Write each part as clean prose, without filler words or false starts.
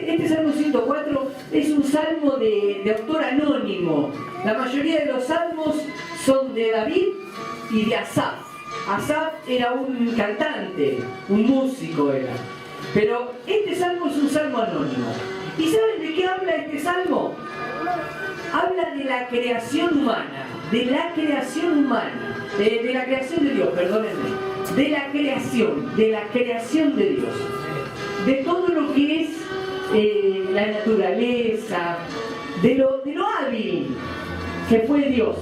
Este Salmo 104 es un salmo de autor anónimo. La mayoría de los salmos son de David y de Asaf. Asaf era un cantante, un músico era. Pero este salmo es un salmo anónimo. ¿Y saben de qué habla este salmo? Habla de la creación humana, de la creación humana, de la creación de Dios, perdónenme, de la creación de Dios, de todo lo que es la naturaleza, de lo hábil que fue Dios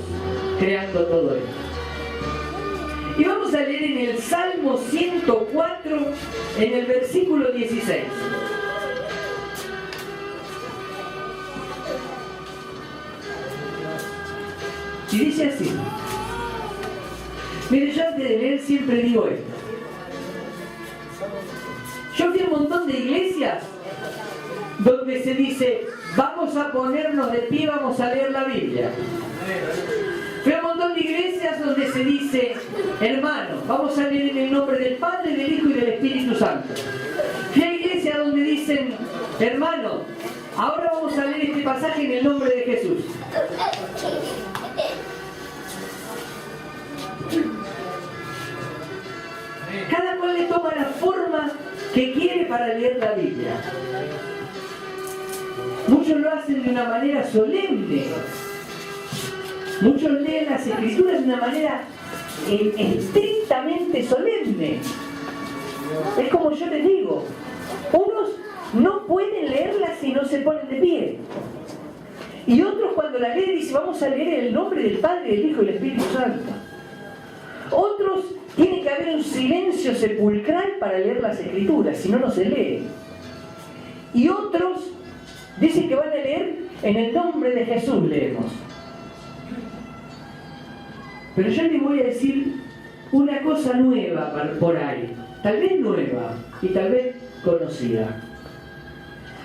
creando todo esto. Y vamos a leer en el Salmo 104, en el versículo 16. Y dice así. Mire, yo antes de leer siempre digo esto. Yo fui a un montón de iglesias donde se dice, vamos a ponernos de pie, vamos a leer la Biblia. Fui a un montón de iglesias donde se dice, hermano, vamos a leer en el nombre del Padre, del Hijo y del Espíritu Santo. Fui a iglesias donde dicen, hermano, ahora vamos a leer este pasaje en el nombre de Jesús. Cada cual le toma la forma que quiere para leer la Biblia. Muchos lo hacen de una manera solemne. Muchos leen las Escrituras de una manera estrictamente solemne. Es como yo les digo, unos no pueden leerla si no se ponen de pie. Y otros cuando la leen dicen, vamos a leer en el nombre del Padre, del Hijo y del Espíritu Santo. Otros tiene que haber un silencio sepulcral para leer las Escrituras, si no, no se lee. Y otros dicen que van a leer en el nombre de Jesús, leemos. Pero yo les voy a decir una cosa nueva por ahí, tal vez nueva y tal vez conocida.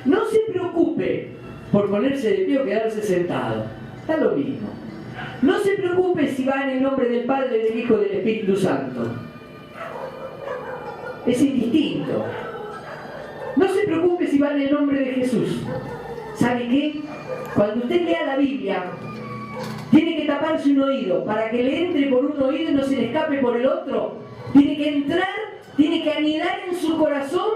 No se preocupe por ponerse de pie o quedarse sentado, está lo mismo. No se preocupe si va en el nombre del Padre, del Hijo y del Espíritu Santo. Es indistinto. No se preocupe si va en el nombre de Jesús. ¿Sabe qué? Cuando usted lea la Biblia, tiene que taparse un oído para que le entre por un oído y no se le escape por el otro. Tiene que entrar, tiene que anidar en su corazón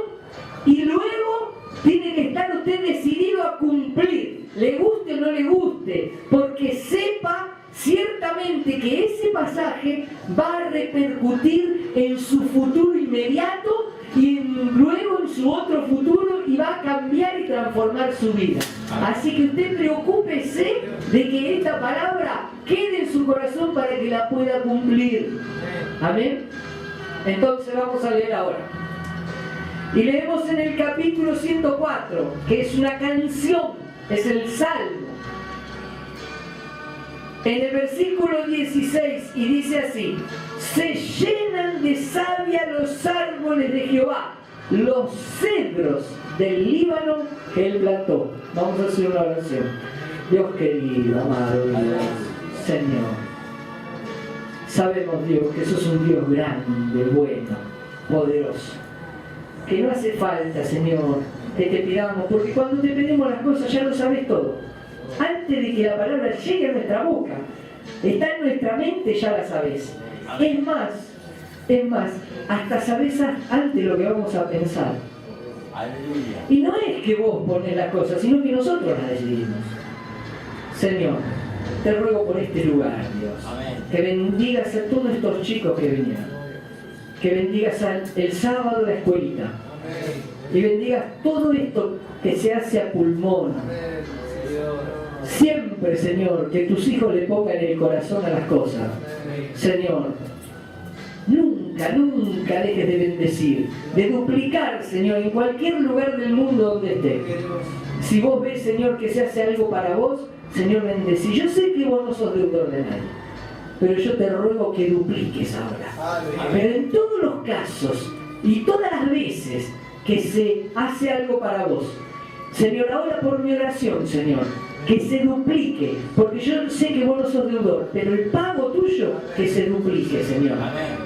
y luego tiene que estar usted decidido a cumplir, le guste o no le guste, porque sepa ciertamente que ese pasaje va a repercutir en su futuro inmediato y luego en su otro futuro y va a cambiar y transformar su vida. Así que usted preocúpese de que esta palabra quede en su corazón para que la pueda cumplir. Amén. Entonces vamos a leer ahora. Y leemos en el capítulo 104, que es una canción, es el Salmo. En el versículo 16, y dice así: se llenan de savia los árboles de Jehová, los cedros del Líbano que él plantó. Vamos a hacer una oración. Dios querido, amado Dios, Señor, sabemos, Dios, que sos un Dios grande, bueno, poderoso, que no hace falta, Señor, que te pidamos, porque cuando te pedimos las cosas ya lo sabes todo. Antes de que la palabra llegue a nuestra boca, está en nuestra mente, ya la sabes. Es más, hasta sabes antes lo que vamos a pensar. Y no es que vos pones las cosas, sino que nosotros las decidimos. Señor, te ruego por este lugar, Dios, que bendigas a todos estos chicos que vinieron, que bendigas el sábado la escuelita, y bendigas todo esto que se hace a pulmón. Siempre, Señor, que tus hijos le pongan en el corazón a las cosas. Señor, nunca dejes de bendecir, de duplicar, Señor, en cualquier lugar del mundo donde esté. Si vos ves, Señor, que se hace algo para vos, Señor, bendecí. Yo sé que vos no sos deudor de nadie, pero yo te ruego que dupliques ahora. Pero en todos los casos y todas las veces que se hace algo para vos, Señor, ahora por mi oración, Señor, que se duplique, porque yo sé que vos no sos deudor, pero el pago tuyo que se duplique, Señor.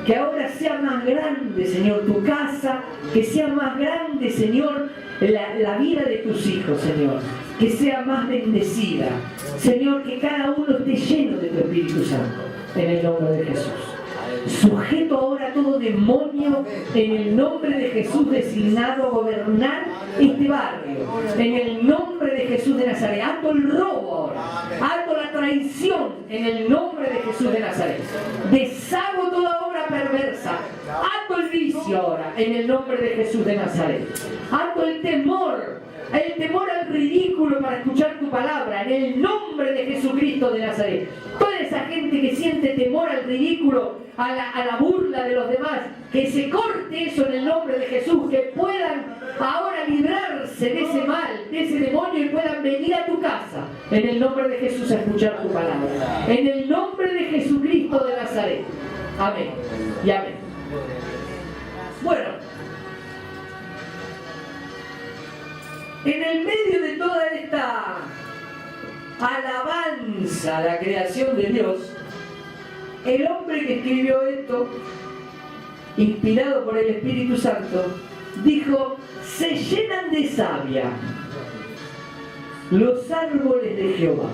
Que ahora sea más grande, Señor, tu casa, que sea más grande, Señor, la vida de tus hijos, Señor, que sea más bendecida, Señor, que cada uno esté lleno de tu Espíritu Santo, en el nombre de Jesús. Sujeto ahora a todo demonio en el nombre de Jesús designado a gobernar este barrio, en el nombre de Jesús de Nazaret. Ato el robo ahora, ato la traición en el nombre de Jesús de Nazaret. Deshago toda obra perversa, ato el vicio ahora en el nombre de Jesús de Nazaret. Ato el temor al ridículo para escuchar tu palabra, en el nombre de Jesucristo de Nazaret. Toda esa gente que siente temor al ridículo, a la burla de los demás, que se corte eso en el nombre de Jesús, que puedan ahora librarse de ese mal, de ese demonio, y puedan venir a tu casa, en el nombre de Jesús, a escuchar tu palabra, en el nombre de Jesucristo de Nazaret. Amén y amén. Bueno, en el medio de toda esta alabanza a la creación de Dios, el hombre que escribió esto, inspirado por el Espíritu Santo, dijo: se llenan de savia los árboles de Jehová,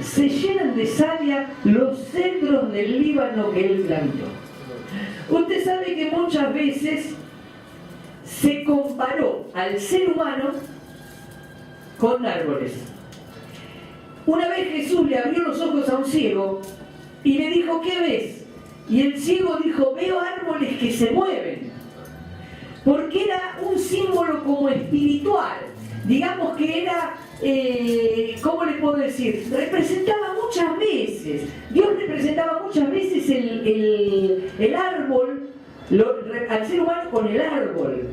se llenan de savia los cedros del Líbano que él plantó. Usted sabe que muchas veces se comparó al ser humano con árboles. Una vez Jesús le abrió los ojos a un ciego y le dijo: ¿qué ves? Y el ciego dijo: veo árboles que se mueven. Porque era un símbolo como espiritual. Digamos que era, ¿cómo le puedo decir? Representaba muchas veces, Dios representaba muchas veces el árbol, al ser humano con el árbol.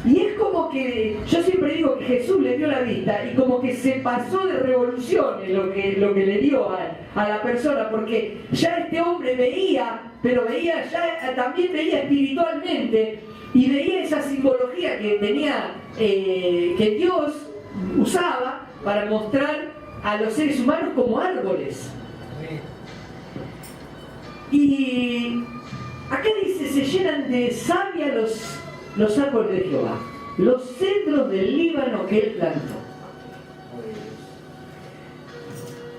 Y es como que, yo siempre digo que Jesús le dio la vista y como que se pasó de revoluciones lo que le dio a la persona, porque ya este hombre veía, pero veía ya, también veía espiritualmente, y veía esa simbología que tenía, que Dios usaba para mostrar a los seres humanos como árboles. Y acá dice: se llenan de savia los árboles de Jehová, los cedros del Líbano que él plantó.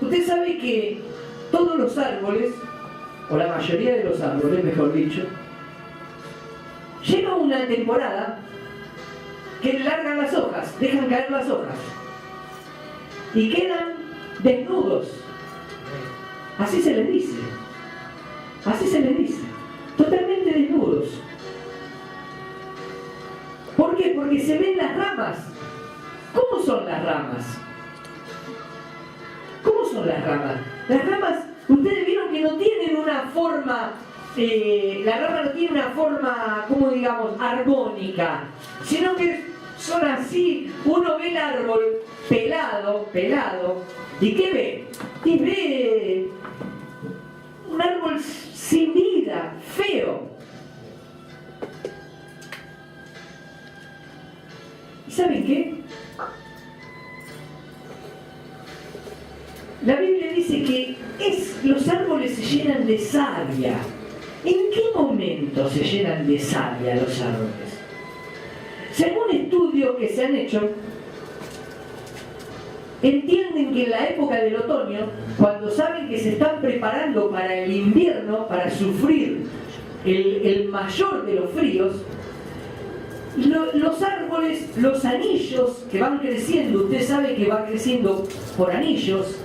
Usted sabe que todos los árboles, o la mayoría de los árboles, mejor dicho, llega una temporada que largan las hojas, dejan caer las hojas y quedan desnudos. Así se les dice. Así se les dice. Totalmente desnudos. ¿Por qué? Porque se ven las ramas. ¿Cómo son las ramas? ¿Cómo son las ramas? Las ramas, ustedes vieron que no tienen una forma, la rama no tiene una forma, como digamos, armónica, sino que son así. Uno ve el árbol pelado, ¿y qué ve? Y ve un árbol sin vida, feo. ¿Y saben qué? La Biblia dice que los árboles se llenan de savia. ¿En qué momento se llenan de savia los árboles? Según estudios que se han hecho, entienden que en la época del otoño, cuando saben que se están preparando para el invierno, para sufrir el mayor de los fríos, los árboles, los anillos que van creciendo, usted sabe que va creciendo por anillos.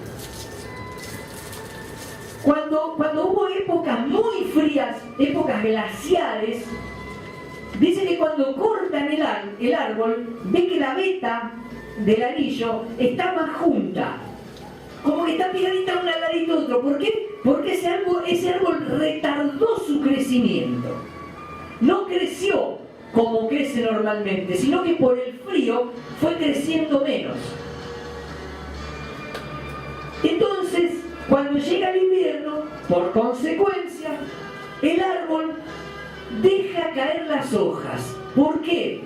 Cuando hubo épocas muy frías, épocas glaciares, dice que cuando cortan el árbol, ve que la veta del anillo está más junta, como que está pegadita una al ladito otro. ¿Por qué? Porque ese árbol retardó su crecimiento. No creció como crece normalmente, sino que por el frío fue creciendo menos. Entonces, cuando llega el invierno, por consecuencia, el árbol deja caer las hojas. ¿Por qué?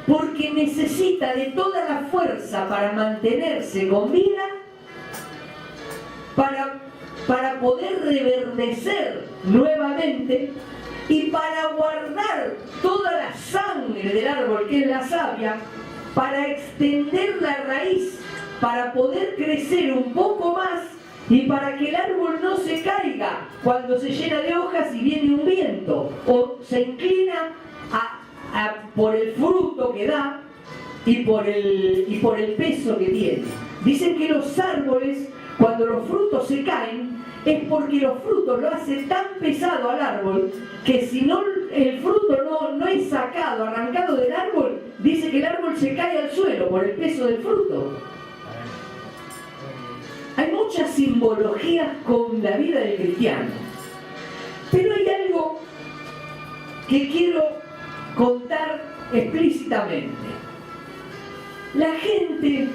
Porque necesita de toda la fuerza para mantenerse con vida para poder reverdecer nuevamente y para guardar toda la sangre del árbol que es la savia, para extender la raíz, para poder crecer un poco más y para que el árbol no se caiga cuando se llena de hojas y viene un viento o se inclina por el fruto que da y por el peso que tiene. Dicen que los árboles, cuando los frutos se caen, es porque los frutos lo hacen tan pesado al árbol que si no el fruto no es sacado, arrancado del árbol, dice que el árbol se cae al suelo por el peso del fruto. Hay muchas simbologías con la vida del cristiano, pero hay algo que quiero contar explícitamente. La gente,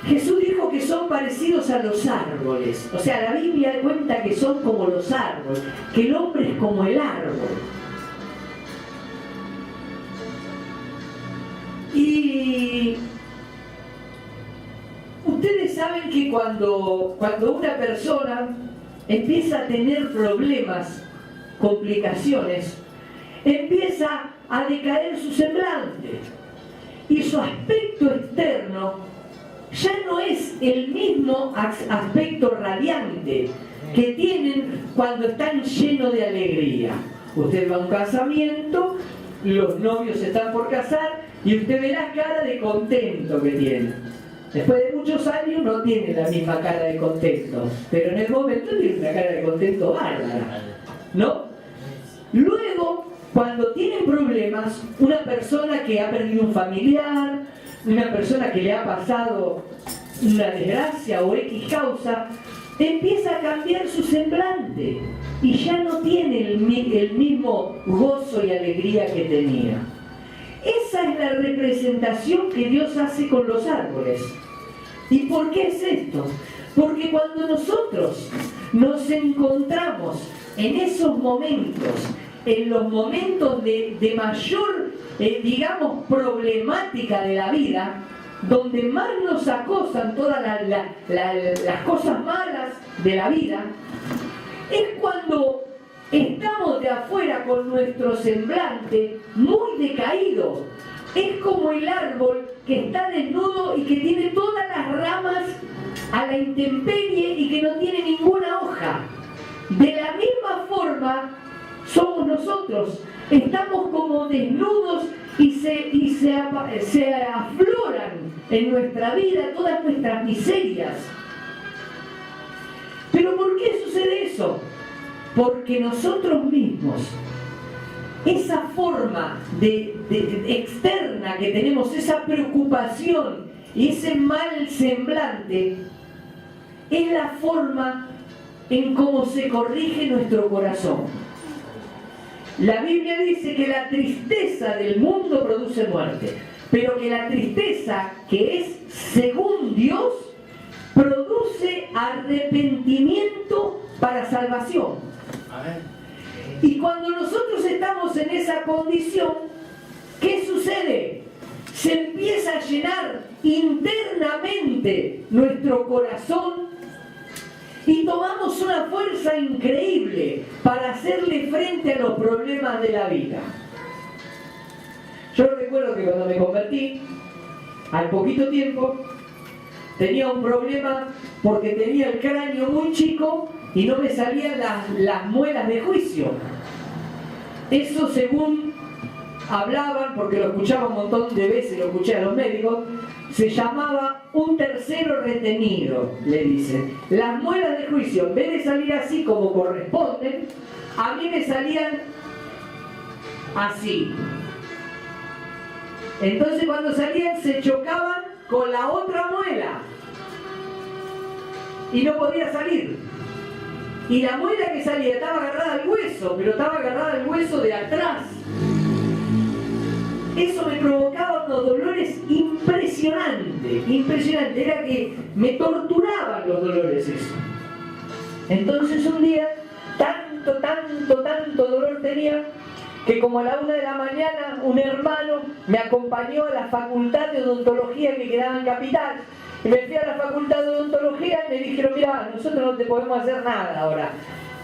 Jesús dijo que son parecidos a los árboles, o sea, la Biblia cuenta que son como los árboles, que el hombre es como el árbol. Y ustedes saben que cuando una persona empieza a tener problemas, complicaciones, empieza a decaer su semblante y su aspecto externo ya no es el mismo aspecto radiante que tienen cuando están llenos de alegría. Usted va a un casamiento, los novios están por casar y usted ve la cara de contento que tienen. Después de muchos años no tiene la misma cara de contento, pero en el momento tiene una cara de contento bárbara, ¿no? Luego, cuando tienen problemas, una persona que ha perdido un familiar, una persona que le ha pasado una desgracia o X causa, empieza a cambiar su semblante y ya no tiene el mismo gozo y alegría que tenía. Esa es la representación que Dios hace con los árboles. ¿Y por qué es esto? Porque cuando nosotros nos encontramos en esos momentos, en los momentos de mayor, digamos, problemática de la vida, donde más nos acosan todas las cosas malas de la vida, es cuando estamos de afuera con nuestro semblante muy decaído. Es como el árbol que está desnudo y que tiene todas las ramas a la intemperie y que no tiene ninguna hoja. De la misma forma somos nosotros. Estamos como desnudos y se afloran en nuestra vida todas nuestras miserias. ¿Pero por qué sucede eso? Porque nosotros mismos, esa forma externa que tenemos, esa preocupación y ese mal semblante, es la forma en cómo se corrige nuestro corazón. La Biblia dice que la tristeza del mundo produce muerte, pero que la tristeza que es según Dios produce arrepentimiento para salvación. Y cuando nosotros estamos en esa condición, ¿qué sucede? Se empieza a llenar internamente nuestro corazón y tomamos una fuerza increíble para hacerle frente a los problemas de la vida. Yo recuerdo que cuando me convertí, al poquito tiempo, tenía un problema porque tenía el cráneo muy chico y no me salían las muelas de juicio. Eso, según hablaban, porque lo escuchaba un montón de veces, lo escuché a los médicos, se llamaba un tercero retenido, le dicen. Las muelas de juicio, en vez de salir así como corresponden, a mí me salían así. Entonces cuando salían se chocaban con la otra muela y no podía salir. Y la muela que salía estaba agarrada al hueso, pero estaba agarrada al hueso de atrás. Eso me provocaba unos dolores impresionantes, impresionantes. Era que me torturaban los dolores eso. Entonces un día, tanto dolor tenía, que como a la 1 de la mañana un hermano me acompañó a la facultad de odontología que quedaba en Capital. Y me fui a la facultad de odontología y me dijeron, mira, nosotros no te podemos hacer nada ahora.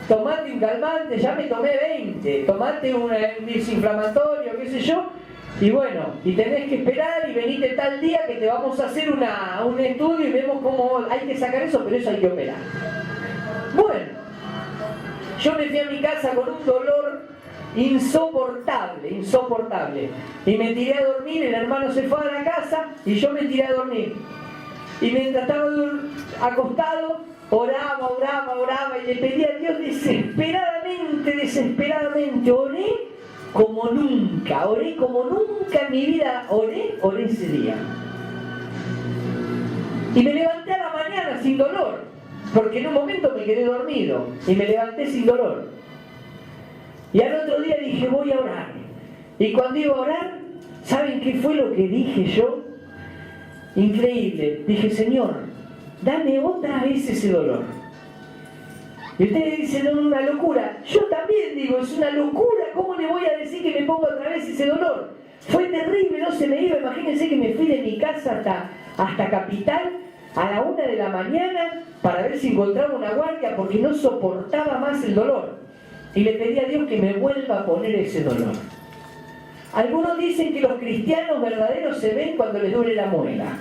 Tomate un calmante, ya me tomé 20, tomate un desinflamatorio, qué sé yo, y bueno, y tenés que esperar y venite tal día que te vamos a hacer un estudio y vemos cómo hay que sacar eso, pero eso hay que operar. Bueno, yo me fui a mi casa con un dolor insoportable, y me tiré a dormir, el hermano se fue a la casa y yo me tiré a dormir. Y mientras estaba acostado, oraba y le pedí a Dios desesperadamente, oré como nunca en mi vida, oré ese día. Y me levanté a la mañana sin dolor, porque en un momento me quedé dormido, y me levanté sin dolor. Y al otro día dije, voy a orar. Y cuando iba a orar, ¿saben qué fue lo que dije yo? Increíble. Dije, Señor, dame otra vez ese dolor. Y ustedes dicen, no, una locura. Yo también digo, es una locura. ¿Cómo le voy a decir que me ponga otra vez ese dolor? Fue terrible, no se me iba. Imagínense que me fui de mi casa hasta Capital a la 1 de la mañana para ver si encontraba una guardia porque no soportaba más el dolor. Y le pedí a Dios que me vuelva a poner ese dolor. Algunos dicen que los cristianos verdaderos se ven cuando les duele la muela.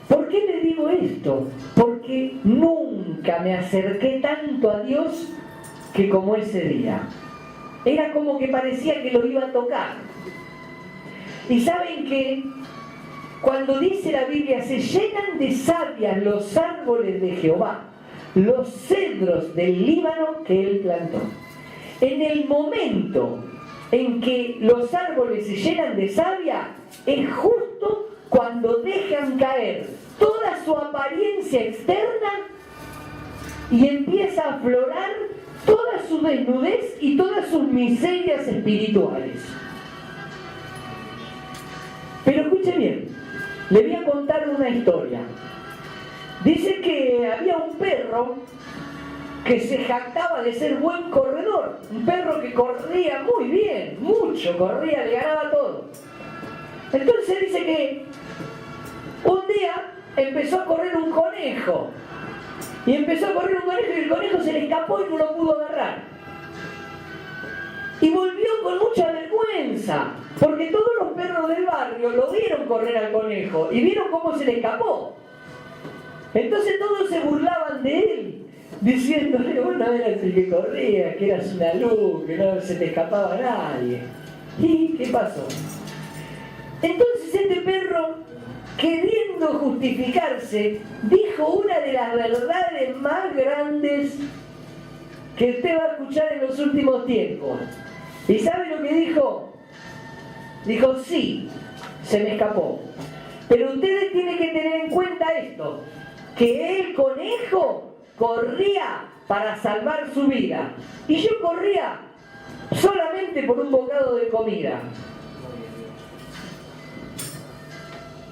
¿Por qué le digo esto? Porque nunca me acerqué tanto a Dios que como ese día. Era como que parecía que lo iba a tocar. Y saben que cuando dice la Biblia, se llenan de savia los árboles de Jehová, los cedros del Líbano que él plantó. En el momento en que los árboles se llenan de savia, es justo cuando dejan caer toda su apariencia externa y empieza a aflorar toda su desnudez y todas sus miserias espirituales. Pero escuche bien, le voy a contar una historia. Dice que había un perro que se jactaba de ser buen corredor, un perro que corría muy bien, mucho corría, le ganaba todo. Entonces dice que un día empezó a correr un conejo, y el conejo se le escapó y no lo pudo agarrar. Y volvió con mucha vergüenza, porque todos los perros del barrio lo vieron correr al conejo y vieron cómo se le escapó. Entonces todos se burlaban de él, diciéndole, vos no eras el que corría, que eras una luz, que no se te escapaba a nadie. ¿Y qué pasó? Entonces este perro, queriendo justificarse, dijo una de las verdades más grandes que usted va a escuchar en los últimos tiempos. ¿Y sabe lo que dijo? Dijo, sí, se me escapó. Pero ustedes tienen que tener en cuenta esto, que el conejo corría para salvar su vida. Y yo corría solamente por un bocado de comida.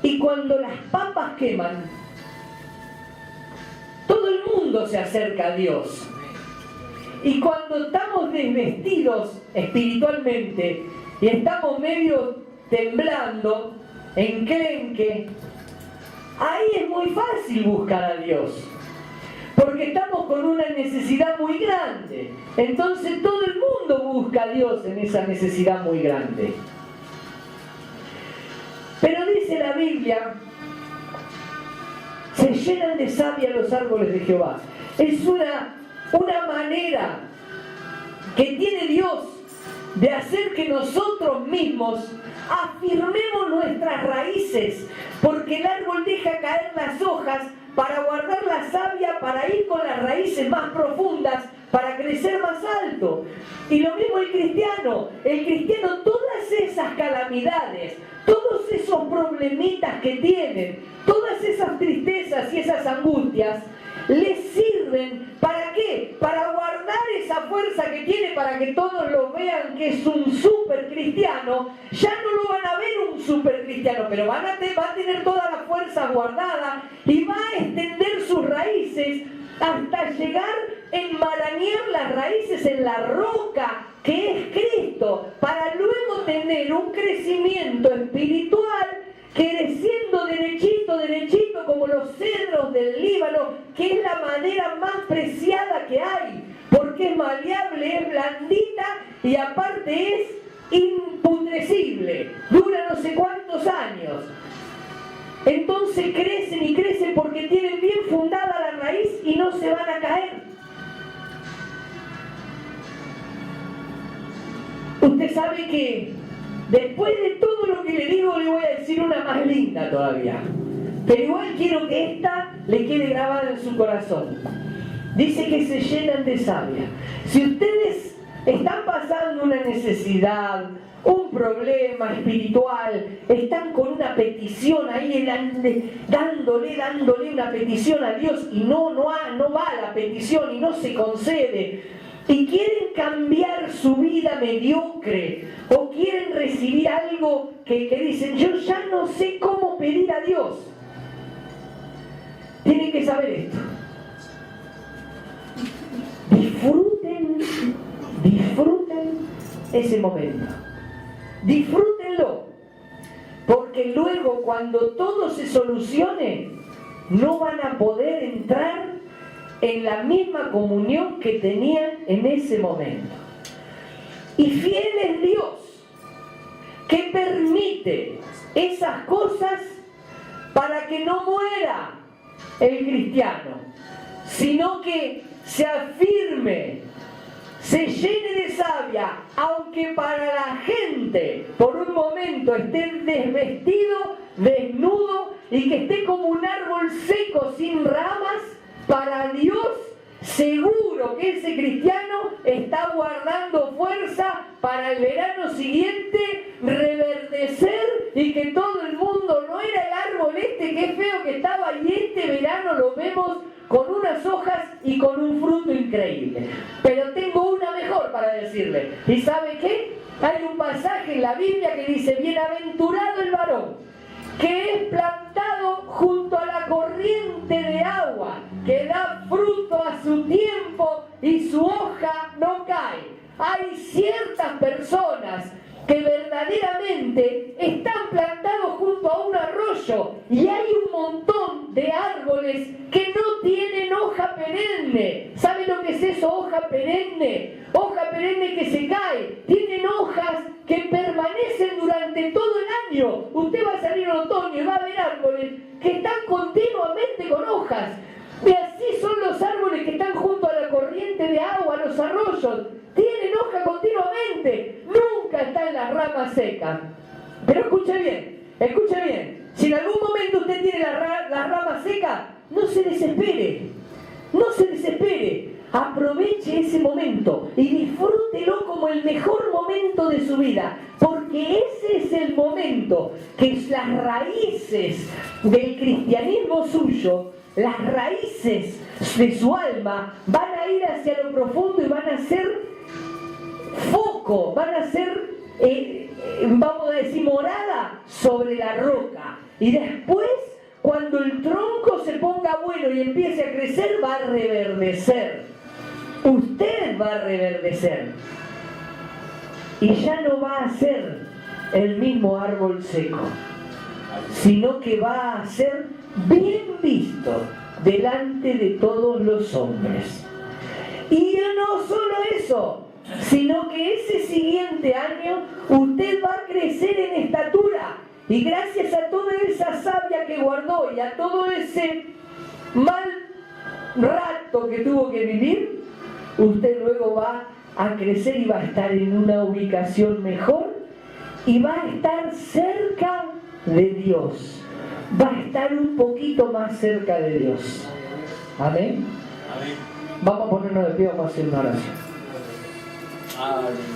Y cuando las papas queman, todo el mundo se acerca a Dios. Y cuando estamos desvestidos espiritualmente y estamos medio temblando, enclenque, ahí es muy fácil buscar a Dios. Porque estamos con una necesidad muy grande. Entonces todo el mundo busca a Dios en esa necesidad muy grande. Pero dice la Biblia, se llenan de savia los árboles de Jehová. Es una manera que tiene Dios de hacer que nosotros mismos afirmemos nuestras raíces, porque el árbol deja caer las hojas para guardar la savia, para ir con las raíces más profundas, para crecer más alto. Y lo mismo el cristiano, todas esas calamidades, todos esos problemitas que tienen, todas esas tristezas y esas angustias, les sirven, ¿para qué? Para guardar esa fuerza que tiene, para que todos lo vean que es un super cristiano. Ya no lo van a ver un super cristiano, pero va a tener toda la fuerza guardada y va a extender sus raíces hasta llegar a enmarañar las raíces en la roca que es Cristo, para luego tener un crecimiento espiritual, creciendo derechito, derechito, como los cedros del Líbano, que es la madera más preciada que hay, porque es maleable, es blandita y aparte es imputrescible, dura no sé cuántos años. Entonces crecen y crecen porque tienen bien fundada la raíz y no se van a caer. Usted sabe que después de todo lo que le digo, le voy a decir una más linda todavía. Pero igual quiero que esta le quede grabada en su corazón. Dice que se llenan de savia. Si ustedes están pasando una necesidad, un problema espiritual, están con una petición ahí, dándole una petición a Dios y no va la petición y no se concede, y quieren cambiar su vida mediocre o quieren recibir algo que dicen, yo ya no sé cómo pedir a Dios, tienen que saber esto. Disfruten ese momento. Disfrútenlo, porque luego cuando todo se solucione no van a poder entrar en la misma comunión que tenían en ese momento. Y fiel es Dios, que permite esas cosas para que no muera el cristiano, sino que se afirme, se llene de savia, aunque para la gente por un momento esté desvestido, desnudo y que esté como un árbol seco sin ramas. Para Dios, seguro que ese cristiano está guardando fuerza para el verano siguiente reverdecer y que todo el mundo, no era el árbol este que es feo que estaba y este verano lo vemos con unas hojas y con un fruto increíble. Pero tengo una mejor para decirle. ¿Y sabe qué? Hay un pasaje en la Biblia que dice, bienaventurado el varón que es plantado junto a la corriente de agua, que da fruto a su tiempo y su hoja no cae. Hay ciertas personas que verdaderamente están plantados junto a un arroyo y hay un montón de árboles que no tienen hoja perenne. ¿Sabe lo que es eso, hoja perenne? Hoja perenne que se cae. Tienen hojas que permanecen durante todo el año. Usted va a salir en otoño y va a ver árboles que están continuamente con hojas. Y así son los árboles que están junto a la corriente de agua, los arroyos. Tienen hoja continuamente. Nunca está en las ramas secas. Pero escuche bien. Si en algún momento usted tiene las ramas secas, no se desespere. No se desespere. Aproveche ese momento y disfrútelo como el mejor momento de su vida, porque ese es el momento que las raíces del cristianismo suyo, las raíces de su alma van a ir hacia lo profundo y van a ser foco, van a ser, vamos a decir, morada sobre la roca. Y después, cuando el tronco se ponga bueno y empiece a crecer, va a reverdecer. Usted va a reverdecer. Y ya no va a ser el mismo árbol seco, sino que va a ser bien visto delante de todos los hombres. Y no solo eso, sino que ese siguiente año usted va a crecer en estatura. Y gracias a toda esa savia que guardó y a todo ese mal rato que tuvo que vivir, usted luego va a crecer y va a estar en una ubicación mejor y va a estar cerca de Dios. Va a estar un poquito más cerca de Dios. Amén. Vamos a ponernos de pie, vamos a hacer una oración.